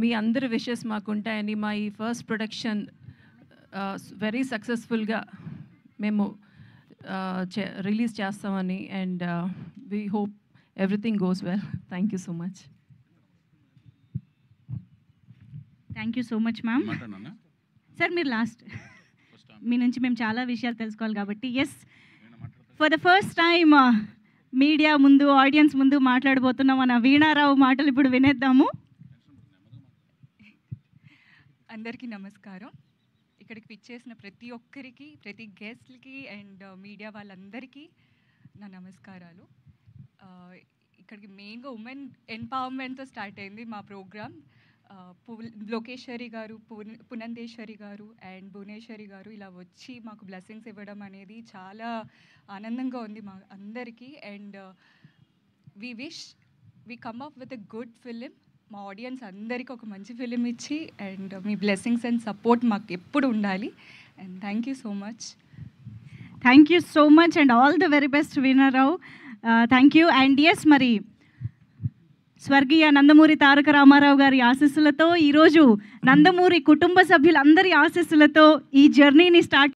మీ అందరి విషెస్ మాకుంటాయని, మా ఈ ఫస్ట్ ప్రొడక్షన్ వెరీ సక్సెస్ఫుల్గా మేము రిలీజ్ చేస్తామని, and we hope everything goes well. Thank you so much. Thank you so much ma'am. Sir మీరు లాస్ట్, మీ నుంచి మేము చాలా విషయాలు తెలుసుకోవాలి కాబట్టి. Yes, for the first time media ముందు, ఆడియన్స్ ముందు మాట్లాడబోతున్నాం. మన వీణారావు మాటలు ఇప్పుడు వినేద్దాము. అందరికీ నమస్కారం. ఇక్కడికి పిచ్చేసిన ప్రతి ఒక్కరికి, ప్రతి గెస్ట్లకి అండ్ మీడియా వాళ్ళందరికీ నా నమస్కారాలు. ఇక్కడికి మెయిన్గా ఉమెన్ ఎంపవర్మెంట్తో స్టార్ట్ అయింది మా ప్రోగ్రామ్. లోకేశ్వరి గారు, పునందేశ్వరి గారు అండ్ భువనేశ్వరి గారు ఇలా వచ్చి మాకు బ్లెస్సింగ్స్ ఇవ్వడం అనేది చాలా ఆనందంగా ఉంది మా అందరికీ. And we come up with a good film. మా ఆడియన్స్ అందరికీ ఒక మంచి ఫిలిం ఇచ్చి and me blessings and support మాకు ఎప్పుడు ఉండాలి. And thank you so much. Thank you so much and all the very best Veena Rao. Thank you. And yes, మరి స్వర్గీయ నందమూరి తారక రామారావు గారి ఆశీస్సులతో, ఈరోజు నందమూరి కుటుంబ సభ్యులందరి ఆశీస్సులతో ఈ జర్నీని స్టార్ట్